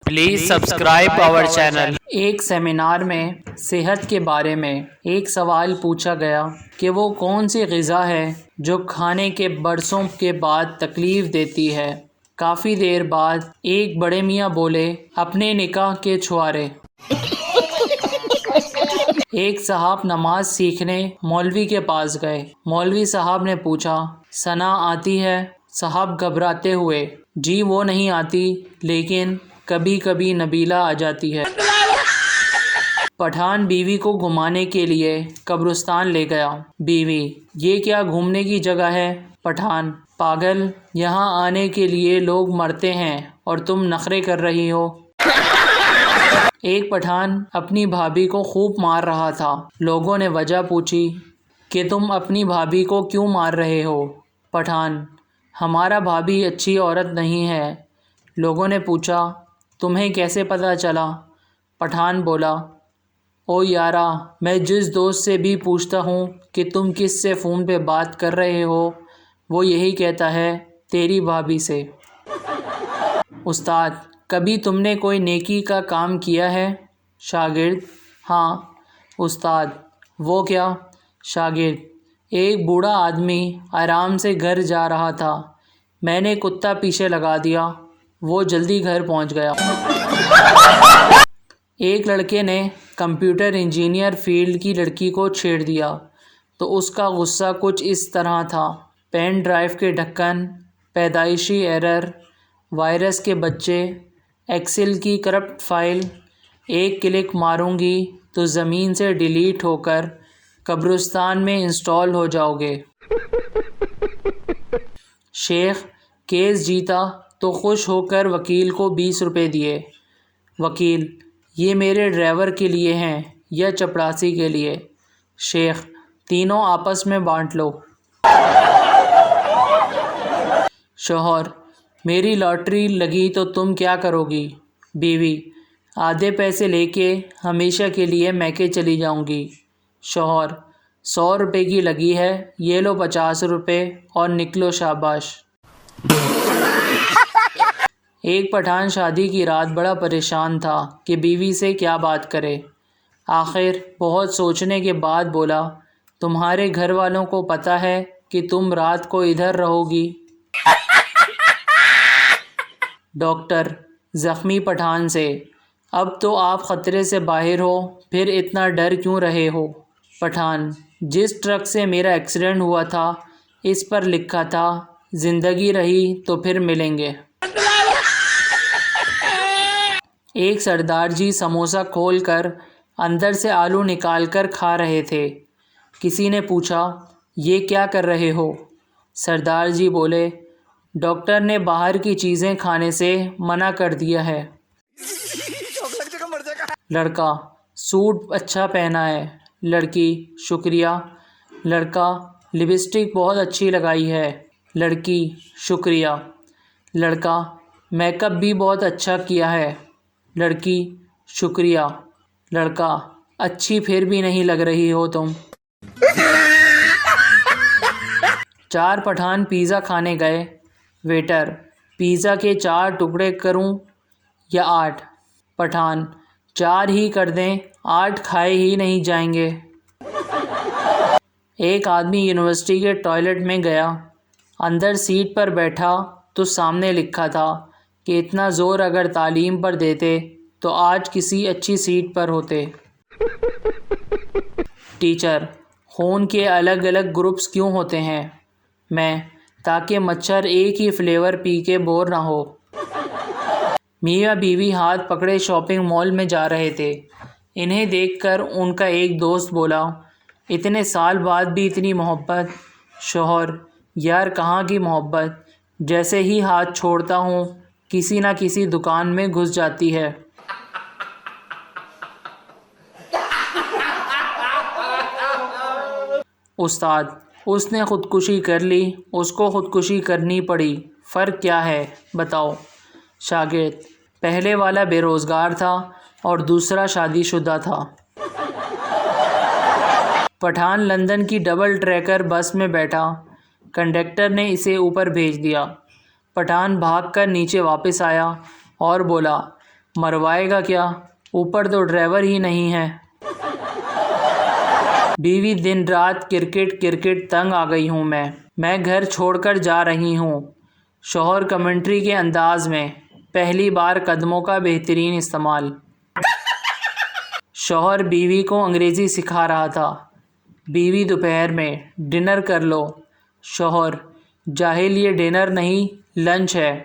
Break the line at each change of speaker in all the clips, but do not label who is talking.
Please subscribe our channel.
ایک seminar میں صحت کے بارے میں ایک سوال پوچھا گیا کہ وہ کون سی غذا ہے جو کھانے کے برسوں کے بعد تکلیف دیتی ہے۔ کافی دیر بعد ایک بڑے میاں بولے، اپنے نکاح کے چھوارے۔ ایک صاحب نماز سیکھنے مولوی کے پاس گئے۔ مولوی صاحب نے پوچھا، ثنا آتی ہے؟ صاحب گھبراتے ہوئے، جی وہ نہیں آتی، لیکن کبھی کبھی نبیلہ آ جاتی ہے۔ پٹھان بیوی کو گھمانے کے لیے قبرستان لے گیا۔ بیوی، یہ کیا گھومنے کی جگہ ہے؟ پٹھان، پاگل، یہاں آنے کے لیے لوگ مرتے ہیں اور تم نخرے کر رہی ہو۔ ایک پٹھان اپنی بھابھی کو خوب مار رہا تھا۔ لوگوں نے وجہ پوچھی کہ تم اپنی بھابھی کو کیوں مار رہے ہو؟ پٹھان، ہمارا بھابھی اچھی عورت نہیں ہے۔ لوگوں نے پوچھا، تمہیں کیسے پتہ چلا؟ پٹھان بولا، او یارا، میں جس دوست سے بھی پوچھتا ہوں کہ تم کس سے فون پہ بات کر رہے ہو، وہ یہی کہتا ہے، تیری بھابھی سے۔ استاد، کبھی تم نے کوئی نیکی کا کام کیا ہے؟ شاگرد، ہاں۔ استاد، وہ کیا؟ شاگرد، ایک بوڑھا آدمی آرام سے گھر جا رہا تھا، میں نے کتا پیچھے لگا دیا، وہ جلدی گھر پہنچ گیا۔ ایک لڑکے نے کمپیوٹر انجینئر فیلڈ کی لڑکی کو چھیڑ دیا تو اس کا غصہ کچھ اس طرح تھا، پین ڈرائیو کے ڈھکن، پیدائشی ایرر، وائرس کے بچے، ایکسل کی کرپٹ فائل، ایک کلک ماروں گی تو زمین سے ڈیلیٹ ہو کر قبرستان میں انسٹال ہو جاؤ گے۔ شیخ، کیس جیتا تو خوش ہو کر وکیل کو 20 روپے دیے۔ وکیل، یہ میرے ڈرائیور کے لیے ہیں یا چپڑاسی کے لیے؟ شیخ، تینوں آپس میں بانٹ لو۔ شوہر، میری لاٹری لگی تو تم کیا کرو گی؟ بیوی، آدھے پیسے لے کے ہمیشہ کے لیے میکے چلی جاؤں گی۔ شوہر، 100 روپے کی لگی ہے، یہ لو 50 روپے اور نکلو شاباش۔ ایک پٹھان شادی کی رات بڑا پریشان تھا کہ بیوی سے کیا بات کرے۔ آخر بہت سوچنے کے بعد بولا، تمہارے گھر والوں کو پتہ ہے کہ تم رات کو ادھر رہو گی؟ ڈاکٹر زخمی پٹھان سے، اب تو آپ خطرے سے باہر ہو، پھر اتنا ڈر کیوں رہے ہو؟ پٹھان، جس ٹرک سے میرا ایکسیڈنٹ ہوا تھا اس پر لکھا تھا، زندگی رہی تو پھر ملیں گے۔ ایک سردار جی سموسہ کھول کر اندر سے آلو نکال کر کھا رہے تھے۔ کسی نے پوچھا، یہ کیا کر رہے ہو؟ سردار جی بولے، ڈاکٹر نے باہر کی چیزیں کھانے سے منع کر دیا ہے۔ لڑکا، سوٹ اچھا پہنا ہے۔ لڑکی، شکریہ۔ لڑکا، لپسٹک بہت اچھی لگائی ہے۔ لڑکی، شکریہ۔ لڑکا، میک اپ بھی بہت اچھا کیا ہے۔ لڑکی، شکریہ۔ لڑکا، اچھی پھر بھی نہیں لگ رہی ہو تم۔ 4 پٹھان پیزا کھانے گئے۔ ویٹر، پیزا کے 4 ٹکڑے کروں یا 8؟ پٹھان، 4 ہی کر دیں، 8 کھائے ہی نہیں جائیں گے۔ ایک آدمی یونیورسٹی کے ٹوائلٹ میں گیا، اندر سیٹ پر بیٹھا تو سامنے لکھا تھا کہ اتنا زور اگر تعلیم پر دیتے تو آج کسی اچھی سیٹ پر ہوتے۔ ٹیچر، خون کے الگ الگ گروپس کیوں ہوتے ہیں؟ میں، تاکہ مچھر ایک ہی فلیور پی کے بور نہ ہو۔ میاں بیوی ہاتھ پکڑے شاپنگ مال میں جا رہے تھے۔ انہیں دیکھ کر ان کا ایک دوست بولا، اتنے سال بعد بھی اتنی محبت؟ شوہر، یار کہاں کی محبت، جیسے ہی ہاتھ چھوڑتا ہوں کسی نہ کسی دکان میں گھس جاتی ہے۔ استاد، اس نے خودکشی کر لی، اس کو خودکشی کرنی پڑی، فرق کیا ہے بتاؤ؟ شاگرد، پہلے والا بے روزگار تھا اور دوسرا شادی شدہ تھا۔ پٹھان لندن کی ڈبل ٹریکر بس میں بیٹھا، کنڈکٹر نے اسے اوپر بھیج دیا۔ پٹھان بھاگ کر نیچے واپس آیا اور بولا، مروائے گا کیا؟ اوپر تو ڈرائیور ہی نہیں ہے۔ بیوی دن رات کرکٹ تنگ آ گئی ہوں میں گھر چھوڑ کر جا رہی ہوں۔ شوہر کمنٹری کے انداز میں، پہلی بار قدموں کا بہترین استعمال۔ شوہر بیوی کو انگریزی سکھا رہا تھا۔ بیوی دوپہر میں ڈنر کر لو۔ شوہر جاہل، یہ ڈنر نہیں لنچ ہے۔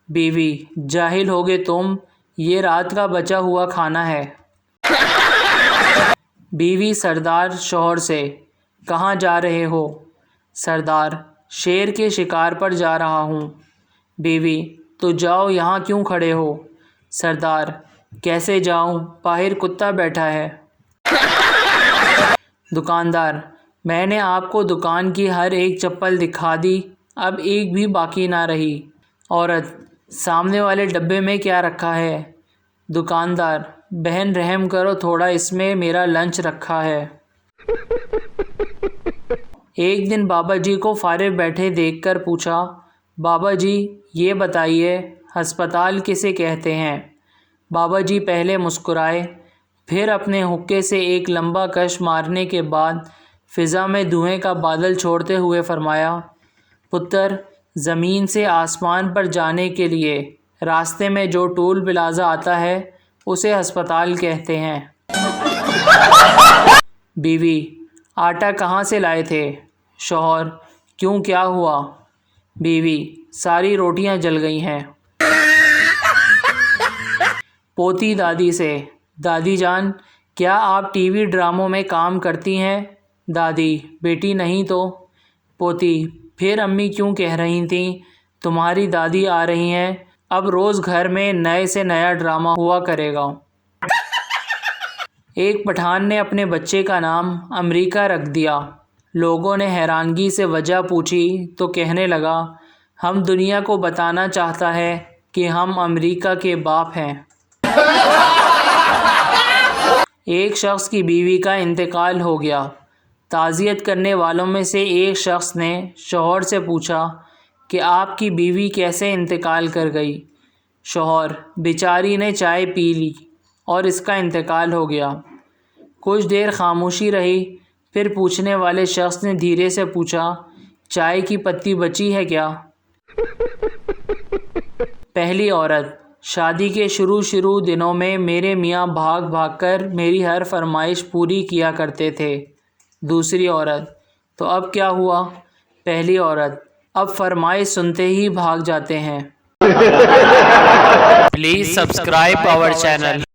بیوی جاہل ہوگے تم، یہ رات کا بچا ہوا کھانا ہے۔ بیوی سردار شوہر سے، کہاں جا رہے ہو؟ سردار شیر کے شکار پر جا رہا ہوں۔ بیوی تو جاؤ، یہاں کیوں کھڑے ہو؟ سردار کیسے جاؤں، باہر کتا بیٹھا ہے۔ دکاندار میں نے آپ کو دکان کی ہر ایک چپل دکھا دی، اب ایک بھی باقی نہ رہی۔ عورت سامنے والے ڈبے میں کیا رکھا ہے؟ دکاندار بہن رحم کرو تھوڑا، اس میں میرا لنچ رکھا ہے۔ ایک دن بابا جی کو فارغ بیٹھے دیکھ کر پوچھا، بابا جی یہ بتائیے ہسپتال کسے کہتے ہیں؟ بابا جی پہلے مسکرائے، پھر اپنے حقے سے ایک لمبا کش مارنے کے بعد فضا میں دھوئیں کا بادل چھوڑتے ہوئے فرمایا، پتر زمین سے آسمان پر جانے کے لیے راستے میں جو ٹول پلازہ آتا ہے اسے ہسپتال کہتے ہیں۔ بیوی آٹا کہاں سے لائے تھے؟ شوہر کیوں، کیا ہوا؟ بیوی ساری روٹیاں جل گئی ہیں۔ پوتی دادی سے، دادی جان کیا آپ ٹی وی ڈراموں میں کام کرتی ہیں؟ دادی بیٹی نہیں تو۔ پوتی پھر امی کیوں کہہ رہی تھیں تمہاری دادی آ رہی ہیں، اب روز گھر میں نئے سے نیا ڈرامہ ہوا کرے گا۔ ایک پٹھان نے اپنے بچے کا نام امریکہ رکھ دیا۔ لوگوں نے حیرانگی سے وجہ پوچھی تو کہنے لگا، ہم دنیا کو بتانا چاہتا ہے کہ ہم امریکہ کے باپ ہیں۔ ایک شخص کی بیوی کا انتقال ہو گیا۔ تعزیت کرنے والوں میں سے ایک شخص نے شوہر سے پوچھا کہ آپ کی بیوی کیسے انتقال کر گئی؟ شوہر بیچاری نے چائے پی لی اور اس کا انتقال ہو گیا۔ کچھ دیر خاموشی رہی، پھر پوچھنے والے شخص نے دھیرے سے پوچھا، چائے کی پتی بچی ہے کیا؟ پہلی عورت، شادی کے شروع دنوں میں میرے میاں بھاگ کر میری ہر فرمائش پوری کیا کرتے تھے۔ دوسری عورت، تو اب کیا ہوا؟ پہلی عورت، اب فرمائش سنتے ہی بھاگ جاتے ہیں۔
Please subscribe our channel.